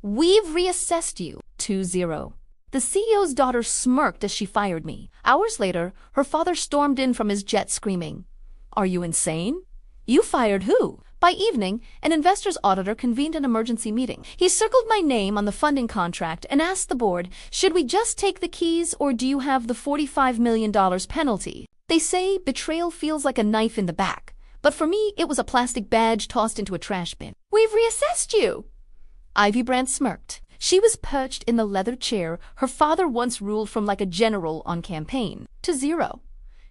We've reassessed you. 2-0. The CEO's daughter smirked as she fired me. Hours later, her father stormed in from his jet screaming, "Are you insane? You fired who?" By evening, an investor's auditor convened an emergency meeting. He circled my name on the funding contract and asked the board, "Should we just take the keys or do you have the $45 million penalty?" They say betrayal feels like a knife in the back, but for me it was a plastic badge tossed into a trash bin. "We've reassessed you." Ivy Brandt smirked. She was perched in the leather chair her father once ruled from like a general on campaign. 2-0.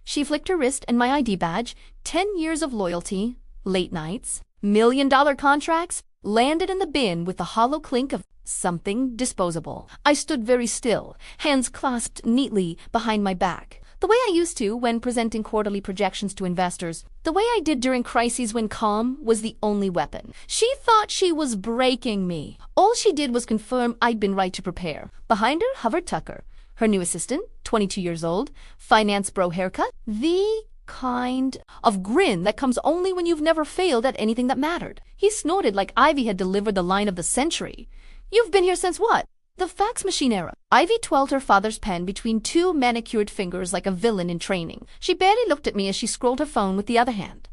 She flicked her wrist and my ID badge. 10 years of loyalty, late nights, $1 million contracts, landed in the bin with the hollow clink of something disposable. I stood very still, hands clasped neatly behind my back. The way I used to when presenting quarterly projections to investors, the way I did during crises when calm was the only weapon. She thought she was breaking me. All she did was confirm I'd been right to prepare. Behind her hovered Tucker, her new assistant, 22 years old, finance bro haircut, the kind of grin that comes only when you've never failed at anything that mattered. He snorted like Ivy had delivered the line of the century. "You've been here since what?" "The fax machine era." Ivy twirled her father's pen between two manicured fingers like a villain in training. She barely looked at me as she scrolled her phone with the other hand.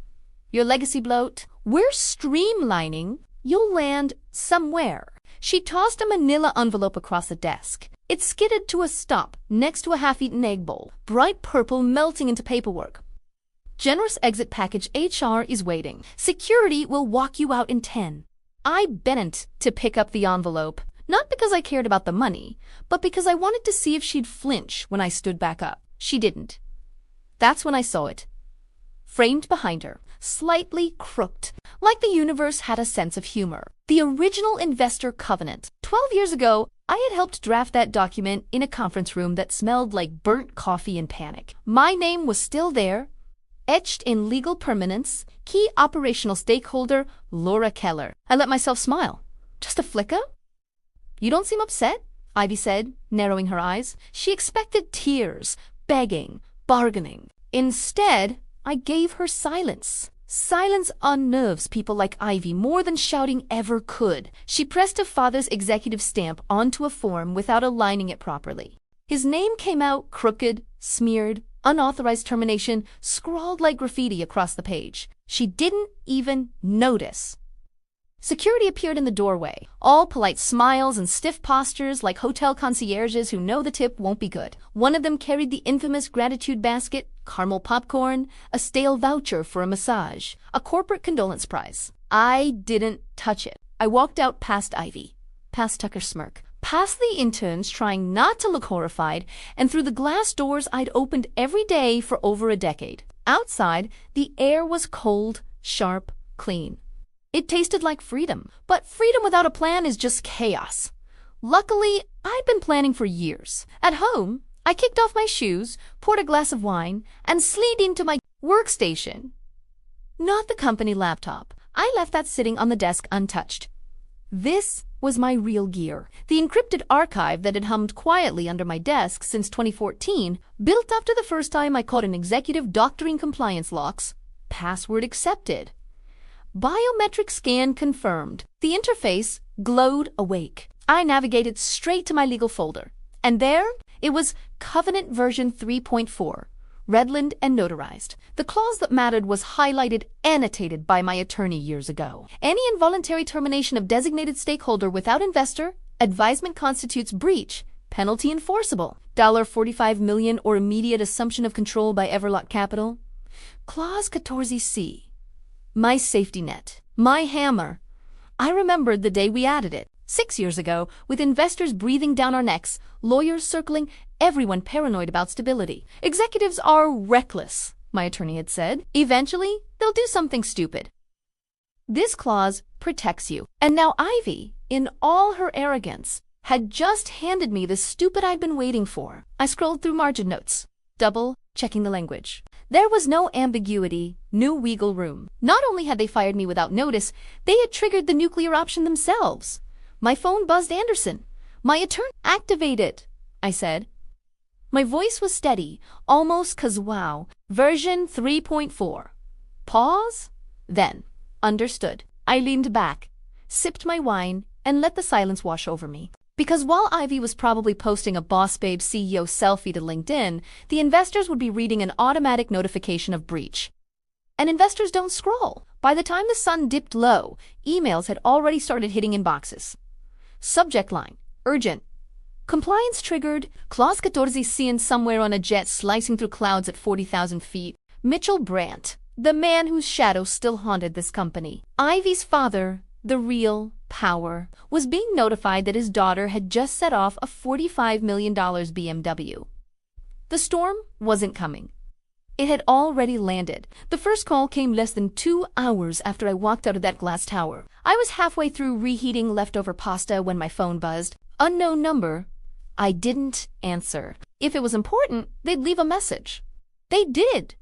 "Your legacy bloat? We're streamlining. You'll land somewhere." She tossed a manila envelope across the desk. It skidded to a stop next to a half-eaten egg bowl, bright purple melting into paperwork. "Generous exit package. HR is waiting. Security will walk you out in 10. I bent to pick up the envelope, not because I cared about the money, but because I wanted to see if she'd flinch when I stood back up. She didn't. That's when I saw it. Framed behind her, slightly crooked, like the universe had a sense of humor. The original investor covenant. 12 years ago, I had helped draft that document in a conference room that smelled like burnt coffee and panic. My name was still there, etched in legal permanence, key operational stakeholder, Laura Keller. I let myself smile. "Just a flicker?" "You don't seem upset," Ivy said, narrowing her eyes. She expected tears, begging, bargaining. Instead, I gave her silence. Silence unnerves people like Ivy more than shouting ever could. She pressed her father's executive stamp onto a form without aligning it properly. His name came out crooked, smeared, unauthorized termination, scrawled like graffiti across the page. She didn't even notice. Security appeared in the doorway, all polite smiles and stiff postures like hotel concierges who know the tip won't be good. One of them carried the infamous gratitude basket, caramel popcorn, a stale voucher for a massage, a corporate condolence prize. I didn't touch it. I walked out past Ivy, past Tucker's smirk, past the interns trying not to look horrified, and through the glass doors I'd opened every day for over a decade. Outside, the air was cold, sharp, clean. It tasted like freedom, but freedom without a plan is just chaos. Luckily, I'd been planning for years. At home, I kicked off my shoes, poured a glass of wine, and slid into my workstation. Not the company laptop. I left that sitting on the desk untouched. This was my real gear. The encrypted archive that had hummed quietly under my desk since 2014, built up to the first time I caught an executive doctoring compliance locks. Password accepted. Biometric scan confirmed. The interface glowed awake. I navigated straight to my legal folder. And there, it was Covenant version 3.4, redlined and notarized. The clause that mattered was highlighted, annotated by my attorney years ago. Any involuntary termination of designated stakeholder without investor, advisement constitutes breach, penalty enforceable, $45 million or immediate assumption of control by Everlock Capital. Clause 14C. My safety net. My hammer. I remembered the day we added it. 6 years ago, with investors breathing down our necks, lawyers circling, everyone paranoid about stability. Executives are reckless, my attorney had said. Eventually, they'll do something stupid. This clause protects you. And now Ivy, in all her arrogance, had just handed me the stupid I'd been waiting for. I scrolled through margin notes, double-checking the language. There was no ambiguity, no wiggle room. Not only had they fired me without notice, they had triggered the nuclear option themselves. My phone buzzed Anderson. "My attorney." "Activate it," I said. My voice was steady, almost kazwao. Version 3.4. Pause. Then. Understood. I leaned back, sipped my wine, and let the silence wash over me. Because while Ivy was probably posting a Boss Babe CEO selfie to LinkedIn, the investors would be reading an automatic notification of breach. And investors don't scroll. By the time the sun dipped low, emails had already started hitting inboxes. Subject line: urgent. Compliance triggered. Clause 14 seen somewhere on a jet slicing through clouds at 40,000 feet. Mitchell Brandt, the man whose shadow still haunted this company. Ivy's father, the real power, was being notified that his daughter had just set off a $45 million BMW. The storm wasn't coming. It had already landed. The first call came less than 2 hours after I walked out of that glass tower. I was halfway through reheating leftover pasta when my phone buzzed. Unknown number. I didn't answer. If it was important, they'd leave a message. They did.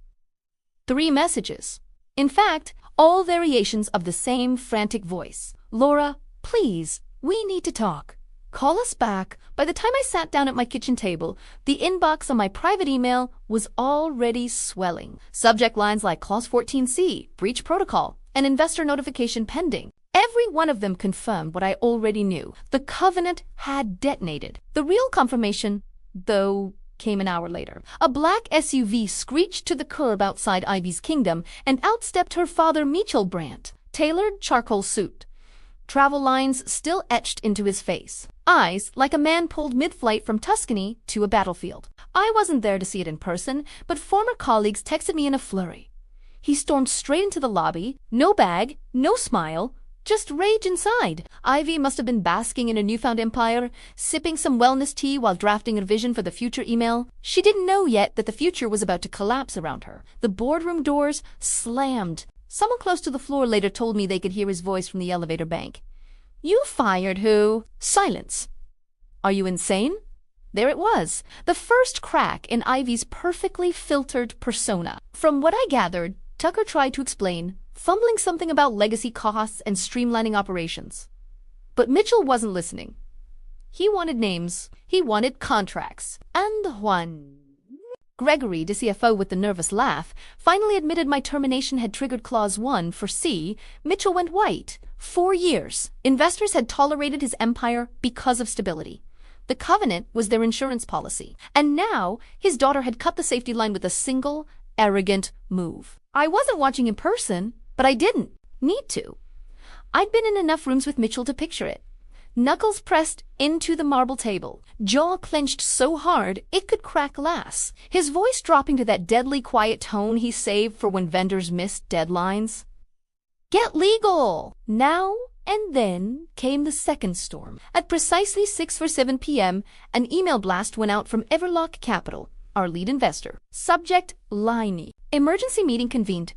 3 messages. In fact, all variations of the same frantic voice. Laura, please, we need to talk. Call us back. By the time I sat down at my kitchen table, the inbox on my private email was already swelling. Subject lines like Clause 14C, breach protocol, and investor notification pending. Every one of them confirmed what I already knew. The covenant had detonated. The real confirmation, though, came an hour later. A black SUV screeched to the curb outside Ivy's kingdom and outstepped her father, Mitchell Brandt. Tailored charcoal suit. Travel lines still etched into his face. Eyes like a man pulled mid-flight from Tuscany to a battlefield. I wasn't there to see it in person, but former colleagues texted me in a flurry. He stormed straight into the lobby. No bag, no smile, just rage inside. Ivy must have been basking in a newfound empire, sipping some wellness tea while drafting a vision for the future email. She didn't know yet that the future was about to collapse around her. The boardroom doors slammed. Someone close to the floor later told me they could hear his voice from the elevator bank. You fired who? Silence. Are you insane? There it was, the first crack in Ivy's perfectly filtered persona. From what I gathered, Tucker tried to explain, fumbling something about legacy costs and streamlining operations. But Mitchell wasn't listening. He wanted names. He wanted contracts. And Juan. Gregory, the CFO with the nervous laugh, finally admitted my termination had triggered Clause 1 for C. Mitchell went white. 4 years. Investors had tolerated his empire because of stability. The covenant was their insurance policy. And now his daughter had cut the safety line with a single, arrogant move. I wasn't watching in person, but I didn't need to. I'd been in enough rooms with Mitchell to picture it. Knuckles pressed into the marble table, jaw clenched so hard it could crack glass, his voice dropping to that deadly quiet tone he saved for when vendors missed deadlines. Get legal! Now and then came the second storm. At precisely 6:07 p.m., an email blast went out from Everlock Capital, our lead investor. Subject, Liney. Emergency meeting convened.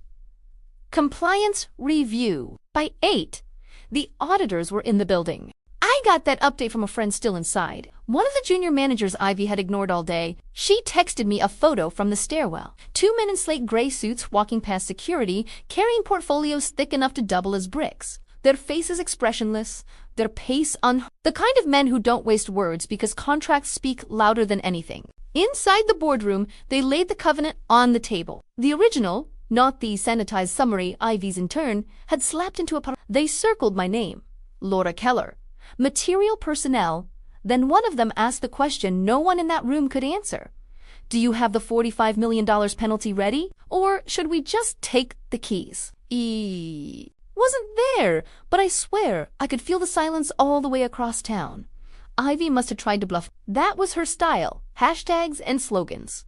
Compliance review. By 8, the auditors were in the building. I got that update from a friend still inside. One of the junior managers Ivy had ignored all day. She texted me a photo from the stairwell. 2 men in slate gray suits walking past security, carrying portfolios thick enough to double as bricks. Their faces expressionless, their pace the kind of men who don't waste words because contracts speak louder than anything. Inside the boardroom, they laid the covenant on the table. The original, not the sanitized summary Ivy's intern, had slapped into a They circled my name, Laura Keller. Material personnel. Then one of them asked the question no one in that room could answer. Do you have the $45 million penalty ready? Or should we just take the keys? Wasn't there, but I swear I could feel the silence all the way across town. Ivy must have tried to bluff. That was her style. Hashtags and slogans.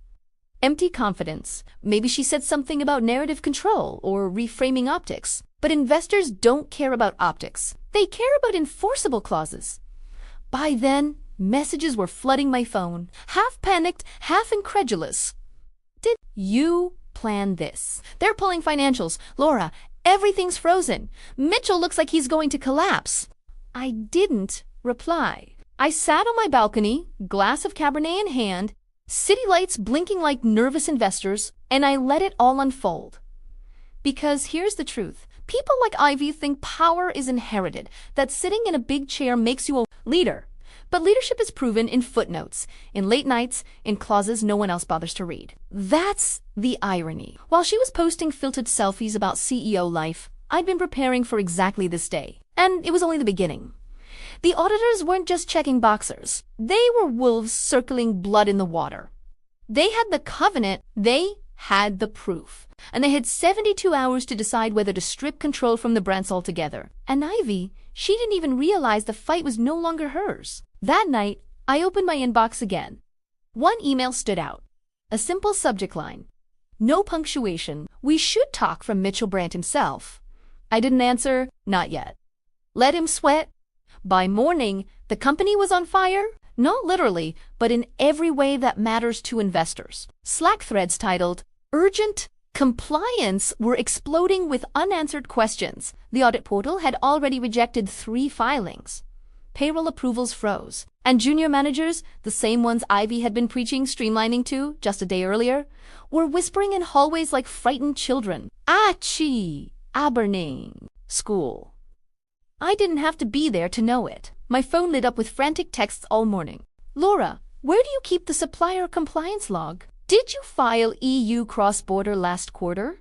Empty confidence. Maybe she said something about narrative control or reframing optics. But investors don't care about optics. They care about enforceable clauses. By then, messages were flooding my phone, half panicked, half incredulous. Did you plan this? They're pulling financials. Laura, everything's frozen. Mitchell looks like he's going to collapse. I didn't reply. I sat on my balcony, glass of Cabernet in hand, city lights blinking like nervous investors, and I let it all unfold. Because here's the truth. People like Ivy think power is inherited, that sitting in a big chair makes you a leader. But leadership is proven in footnotes, in late nights, in clauses no one else bothers to read. That's the irony. While she was posting filtered selfies about CEO life, I'd been preparing for exactly this day. And it was only the beginning. The auditors weren't just checking boxers. They were wolves circling blood in the water. They had the covenant, they had the proof. And they had 72 hours to decide whether to strip control from the brands altogether. And Ivy, she didn't even realize the fight was no longer hers. That night, I opened my inbox again. One email stood out. A simple subject line. No punctuation. We should talk, from Mitchell Brandt himself. I didn't answer, not yet. Let him sweat. By morning, the company was on fire. Not literally, but in every way that matters to investors. Slack threads titled, Urgent Compliance, were exploding with unanswered questions. The audit portal had already rejected 3 filings. Payroll approvals froze. And junior managers, the same ones Ivy had been preaching streamlining to just a day earlier, were whispering in hallways like frightened children. Achie, Aberning, school. I didn't have to be there to know it. My phone lit up with frantic texts all morning. Laura, where do you keep the supplier compliance log? Did you file EU cross-border last quarter?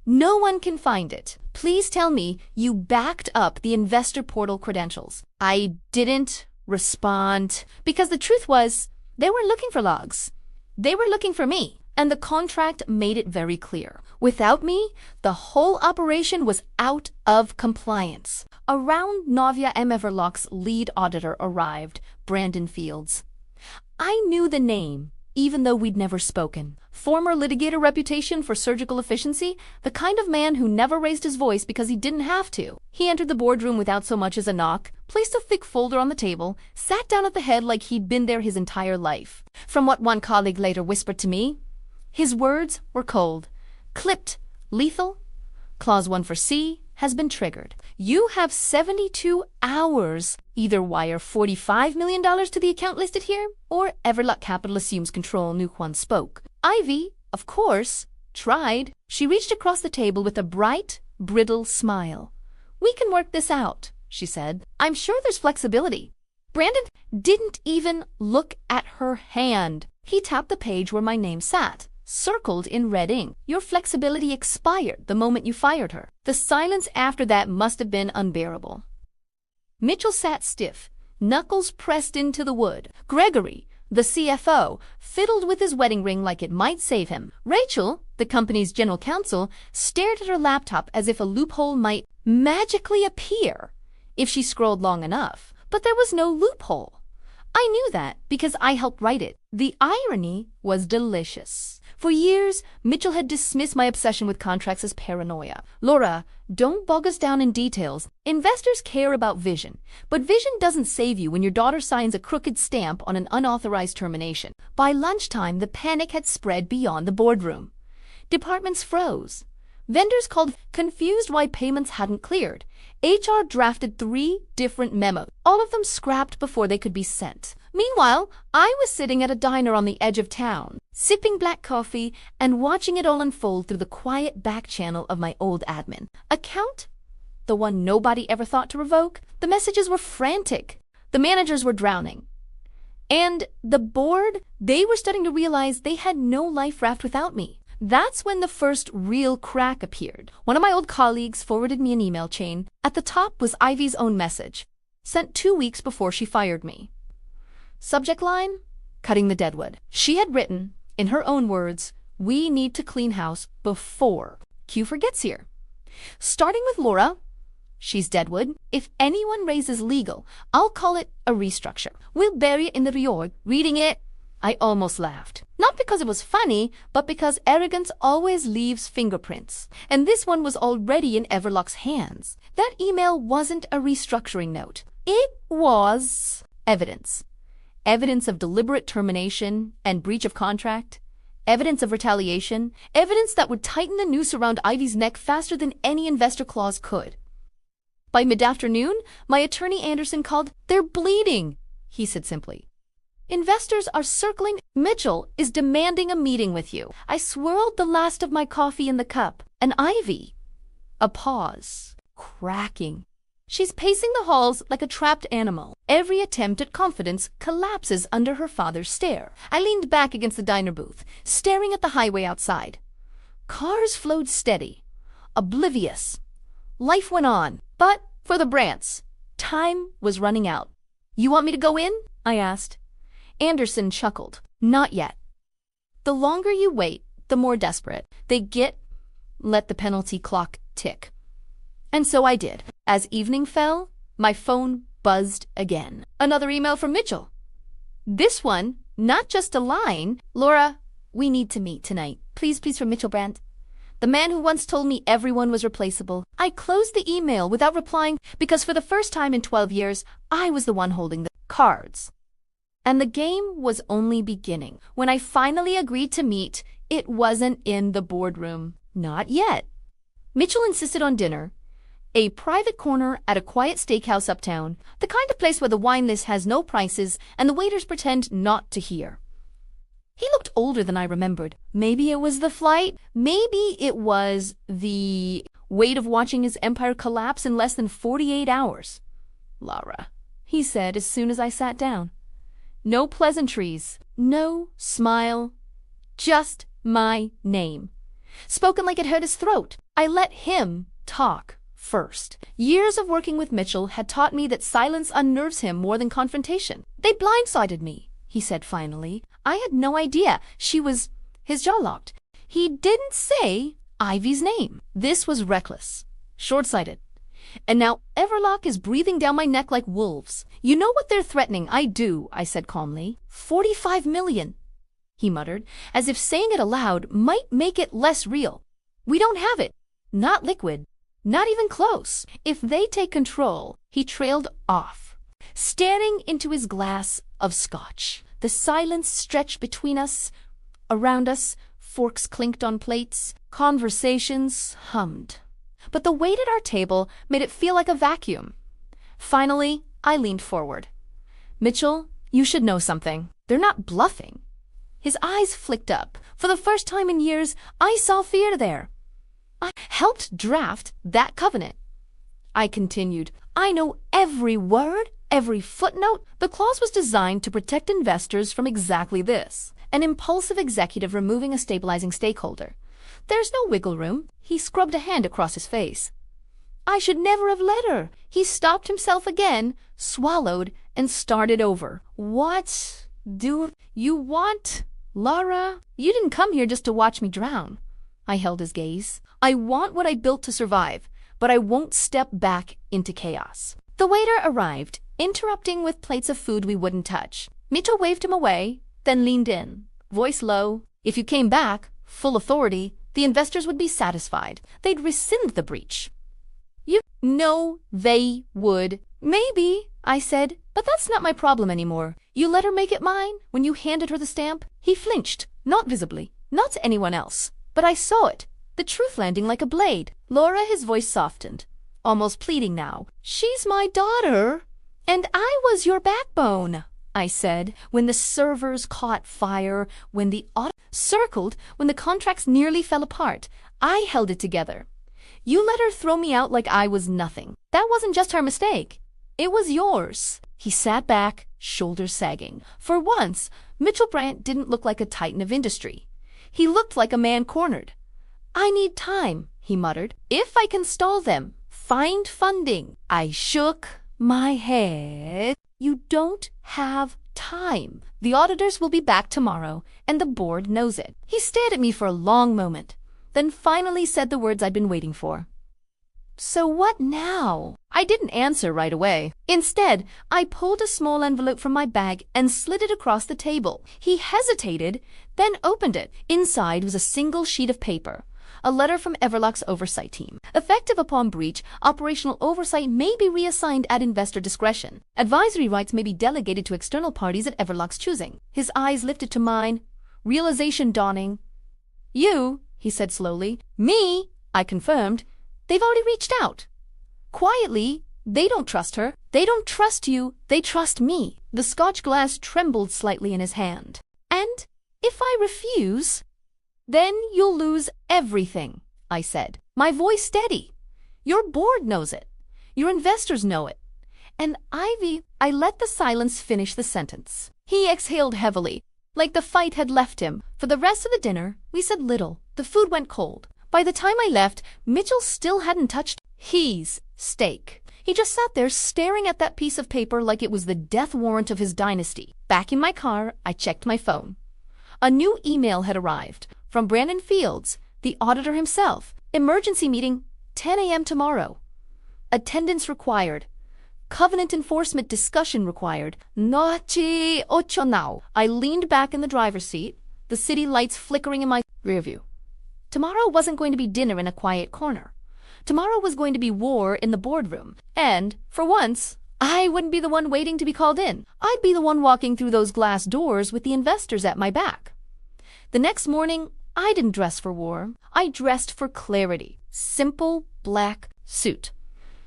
No one can find it. Please tell me you backed up the investor portal credentials. I didn't respond because the truth was they weren't looking for logs. They were looking for me. And the contract made it very clear. Without me, the whole operation was out of compliance. Around Novia M. Everlock's lead auditor arrived, Brandon Fields. I knew the name, even though we'd never spoken. Former litigator reputation for surgical efficiency, the kind of man who never raised his voice because he didn't have to. He entered the boardroom without so much as a knock, placed a thick folder on the table, sat down at the head like he'd been there his entire life. From what one colleague later whispered to me, his words were cold, clipped, lethal. Clause 1 for C has been triggered. You have 72 hours. Either wire $45 million to the account listed here, or Everlock Capital assumes control, Nu Huan spoke. Ivy, of course, tried. She reached across the table with a bright, brittle smile. We can work this out, she said. I'm sure there's flexibility. Brandon didn't even look at her hand. He tapped the page where my name sat, circled in red ink. Your flexibility expired the moment you fired her. The silence after that must have been unbearable. Mitchell sat stiff, knuckles pressed into the wood. Gregory, the CFO, fiddled with his wedding ring like it might save him. Rachel, the company's general counsel, stared at her laptop as if a loophole might magically appear if she scrolled long enough. But there was no loophole. I knew that because I helped write it. The irony was delicious. For years, Mitchell had dismissed my obsession with contracts as paranoia. Laura, don't bog us down in details. Investors care about vision, but vision doesn't save you when your daughter signs a crooked stamp on an unauthorized termination. By lunchtime, the panic had spread beyond the boardroom. Departments froze. Vendors called, confused why payments hadn't cleared. HR drafted 3 different memos, all of them scrapped before they could be sent. Meanwhile, I was sitting at a diner on the edge of town, sipping black coffee and watching it all unfold through the quiet back channel of my old admin account, the one nobody ever thought to revoke. The messages were frantic. The managers were drowning. And the board, they were starting to realize they had no life raft without me. That's when the first real crack appeared. One of my old colleagues forwarded me an email chain. At the top was Ivy's own message, sent 2 weeks before she fired me. Subject line, cutting the deadwood. She had written, in her own words, we need to clean house before Q4 gets here. Starting with Laura, she's deadwood. If anyone raises legal, I'll call it a restructure. We'll bury it in the reorg. Reading it, I almost laughed. Not because it was funny, but because arrogance always leaves fingerprints. And this one was already in Everlock's hands. That email wasn't a restructuring note. It was evidence. Evidence of deliberate termination and breach of contract. Evidence of retaliation. Evidence that would tighten the noose around Ivy's neck faster than any investor clause could. By mid-afternoon, my attorney Anderson called, "They're bleeding," he said simply. "Investors are circling. Mitchell is demanding a meeting with you." I swirled the last of my coffee in the cup. And Ivy. A pause. Cracking. She's pacing the halls like a trapped animal. Every attempt at confidence collapses under her father's stare. I leaned back against the diner booth, staring at the highway outside. Cars flowed steady, oblivious. Life went on. But for the Brandts, Time was running out. You want me to go in? I asked. Anderson chuckled. Not yet. The longer you wait, the more desperate they get. Let the penalty clock tick. And so I did. As evening fell, my phone buzzed again. Another email from Mitchell. This one, not just a line. Laura, we need to meet tonight. Please, from Mitchell Brandt. The man who once told me everyone was replaceable. I closed the email without replying because for the first time in 12 years, I was the one holding the cards. And the game was only beginning. When I finally agreed to meet, it wasn't in the boardroom. Not yet. Mitchell insisted on dinner. A private corner at a quiet steakhouse uptown, the kind of place where the wine list has no prices and the waiters pretend not to hear. He looked older than I remembered. Maybe it was the flight. Maybe it was the weight of watching his empire collapse in less than 48 hours. Laura, he said as soon as I sat down. No pleasantries, no smile, just my name. Spoken like it hurt his throat. I let him talk first. Years of working with Mitchell had taught me that silence unnerves him more than confrontation. They blindsided me, he said finally. I had no idea she was... His jaw locked. He didn't say Ivy's name. This was reckless, short-sighted. And now Everlock is breathing down my neck like wolves. You know what they're threatening? I do, I said calmly. 45 million, he muttered, as if saying it aloud might make it less real. We don't have it. Not liquid. Not even close. If they take control, he trailed off, staring into his glass of scotch. The silence stretched between us, around us, forks clinked on plates, conversations hummed. But the weight at our table made it feel like a vacuum. Finally, I leaned forward. Mitchell, you should know something. They're not bluffing. His eyes flicked up. For the first time in years, I saw fear there. I helped draft that covenant. I continued. I know every word, every footnote. The clause was designed to protect investors from exactly this. An impulsive executive removing a stabilizing stakeholder. There's no wiggle room. He scrubbed a hand across his face. I should never have let her. He stopped himself again, swallowed, and started over. What do you want, Laura? You didn't come here just to watch me drown. I held his gaze. I want what I built to survive, but I won't step back into chaos. The waiter arrived, interrupting with plates of food we wouldn't touch. Mitchell waved him away, then leaned in, voice low. If you came back, full authority, the investors would be satisfied. They'd rescind the breach. You know they would. Maybe, I said, but that's not my problem anymore. You let her make it mine when you handed her the stamp? He flinched, not visibly, not to anyone else. But I saw it, the truth landing like a blade. Laura, his voice softened, almost pleading now. She's my daughter, and I was your backbone, I said, when the servers caught fire, when the audit circled, when the contracts nearly fell apart. I held it together. You let her throw me out like I was nothing. That wasn't just her mistake. It was yours. He sat back, shoulders sagging. For once, Mitchell Brandt didn't look like a titan of industry. He looked like a man cornered. I need time, he muttered. If I can stall them, find funding. I shook my head. You don't have time. The auditors will be back tomorrow, and the board knows it. He stared at me for a long moment, then finally said the words I'd been waiting for. So what now? I didn't answer right away. Instead, I pulled a small envelope from my bag and slid it across the table. He hesitated, then opened it. Inside was a single sheet of paper. A letter from Everlock's oversight team. Effective upon breach, operational oversight may be reassigned at investor discretion. Advisory rights may be delegated to external parties at Everlock's choosing. His eyes lifted to mine, realization dawning. You, he said slowly. Me, I confirmed. They've already reached out. Quietly, they don't trust her. They don't trust you. They trust me. The scotch glass trembled slightly in his hand. And if I refuse, then you'll lose everything, I said, my voice steady. Your board knows it. Your investors know it. And Ivy, I let the silence finish the sentence. He exhaled heavily, like the fight had left him. For the rest of the dinner, we said little. The food went cold. By the time I left, Mitchell still hadn't touched his steak. He just sat there staring at that piece of paper like it was the death warrant of his dynasty. Back in my car, I checked my phone. A new email had arrived from Brandon Fields, the auditor himself. Emergency meeting, 10 a.m. tomorrow. Attendance required. Covenant enforcement discussion required. Noche ocho now. I leaned back in the driver's seat, the city lights flickering in my rearview. Tomorrow wasn't going to be dinner in a quiet corner. Tomorrow was going to be war in the boardroom. And, for once, I wouldn't be the one waiting to be called in. I'd be the one walking through those glass doors with the investors at my back. The next morning, I didn't dress for war. I dressed for clarity. Simple black suit.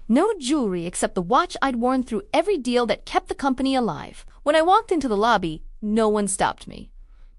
No jewelry except the watch I'd worn through every deal that kept the company alive. When I walked into the lobby, no one stopped me.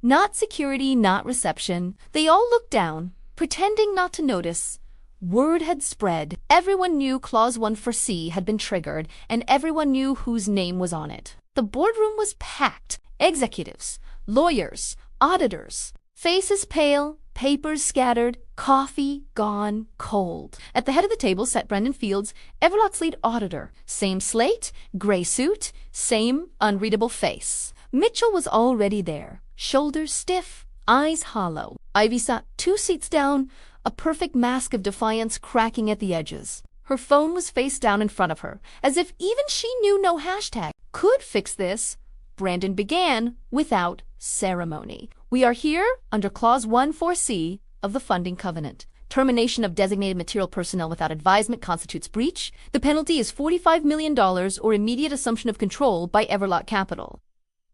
Not security, not reception. They all looked down, pretending not to notice. Word had spread. Everyone knew Clause 1 for C had been triggered, and everyone knew whose name was on it. The boardroom was packed. Executives, lawyers, auditors. Faces pale, papers scattered, coffee gone cold. At the head of the table sat Brandon Fields, Everlock's lead auditor. Same slate, gray suit, same unreadable face. Mitchell was already there, shoulders stiff, eyes hollow. Ivy sat 2 seats down, a perfect mask of defiance cracking at the edges. Her phone was face down in front of her, as if even she knew no hashtag could fix this. Brandon began without ceremony. We are here under Clause 1 4C of the Funding Covenant. Termination of designated material personnel without advisement constitutes breach. The penalty is $45 million or immediate assumption of control by Everlock Capital.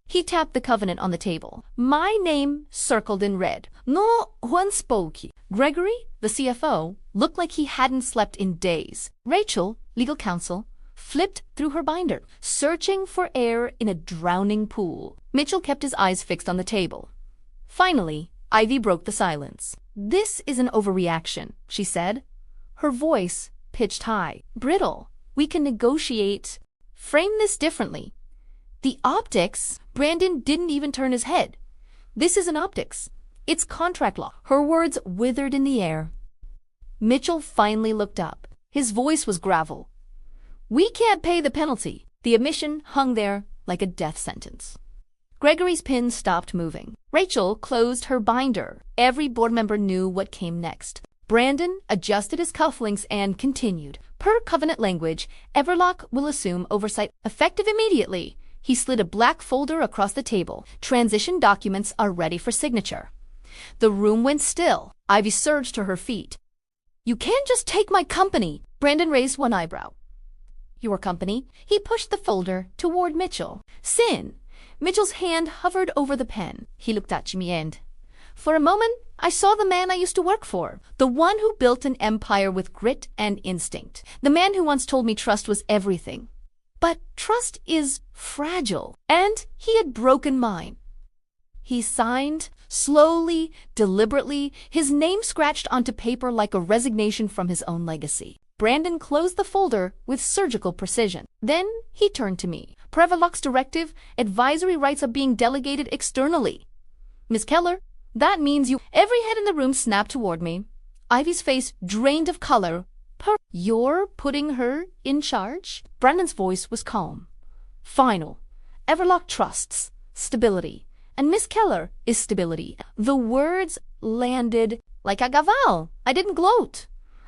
He tapped the covenant on the table. My name circled in red. No one spoke. Gregory, the CFO, looked like he hadn't slept in days. Rachel, legal counsel, flipped through her binder, searching for air in a drowning pool. Mitchell kept his eyes fixed on the table. Finally, Ivy broke the silence. This is an overreaction, she said, her voice pitched high. Brittle. We can negotiate. Frame this differently. The optics, Brandon didn't even turn his head. This isn't optics. It's contract law. Her words withered in the air. Mitchell finally looked up. His voice was gravel. We can't pay the penalty. The admission hung there like a death sentence. Gregory's pen stopped moving. Rachel closed her binder. Every board member knew what came next. Brandon adjusted his cufflinks and continued. Per covenant language, Everlock will assume oversight effective immediately. He slid a black folder across the table. Transition documents are ready for signature. The room went still. Ivy surged to her feet. You can't just take my company. Brandon raised one eyebrow. Your company? He pushed the folder toward Mitchell. Sin. Mitchell's hand hovered over the pen. He looked at Jimmy and, for a moment, I saw the man I used to work for. The one who built an empire with grit and instinct. The man who once told me trust was everything. But trust is fragile, and he had broken mine. He signed, slowly, deliberately, his name scratched onto paper like a resignation from his own legacy. Brandon closed the folder with surgical precision. Then he turned to me. Per Everlock's directive, advisory rights are being delegated externally. Miss Keller, that means you... Every head in the room snapped toward me. Ivy's face drained of color. You're putting her in charge? Brandon's voice was calm. Final. Everlock trusts stability, and Miss Keller is stability. The words landed like a gaval. I didn't gloat.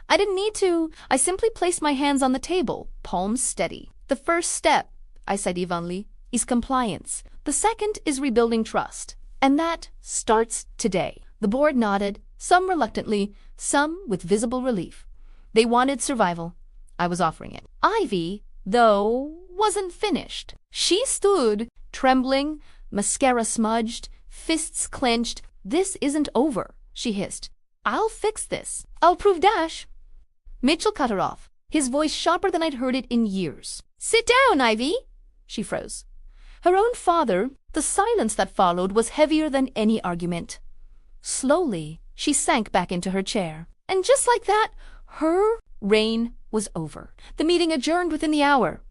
I didn't need to. I simply placed my hands on the table, palms steady. The first step, I said evenly, is compliance. The second is rebuilding trust. And that starts today. The board nodded, some reluctantly, some with visible relief. They wanted survival. I was offering it. Ivy, though, wasn't finished. She stood, trembling, mascara smudged, fists clenched. This isn't over, she hissed. I'll fix this. I'll prove dash. Mitchell cut her off, his voice sharper than I'd heard it in years. Sit down, Ivy. She froze. Her own father, the silence that followed was heavier than any argument. Slowly, she sank back into her chair. And just like that, her reign was over. The meeting adjourned within the hour.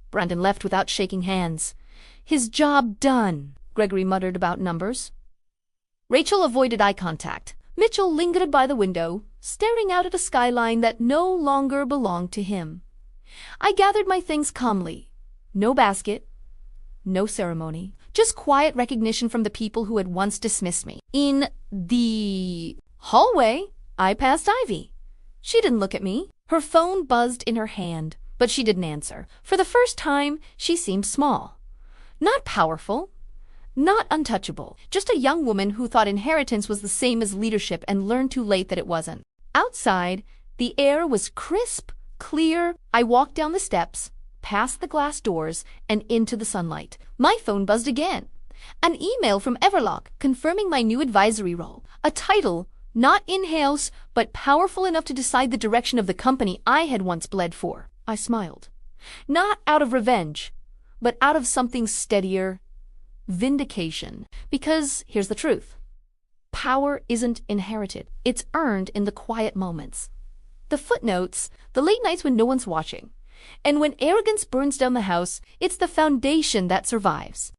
Brandon left without shaking hands. His job done, Gregory muttered about numbers. Rachel avoided eye contact. Mitchell lingered by the window, staring out at a skyline that no longer belonged to him. I gathered my things calmly. No basket, no ceremony, just quiet recognition from the people who had once dismissed me. In the hallway, I passed Ivy. She didn't look at me. Her phone buzzed in her hand, but she didn't answer. For the first time, she seemed small. Not powerful, not untouchable, just a young woman who thought inheritance was the same as leadership and learned too late that it wasn't. Outside, the air was crisp, clear. I walked down the steps, past the glass doors, and into the sunlight. My phone buzzed again. An email from Everlock confirming my new advisory role. A title, not in-house, but powerful enough to decide the direction of the company I had once bled for. I smiled. Not out of revenge, but out of something steadier. Vindication. Because here's the truth. Power isn't inherited. It's earned in the quiet moments. The footnotes, the late nights when no one's watching. And when arrogance burns down the house, it's the foundation that survives.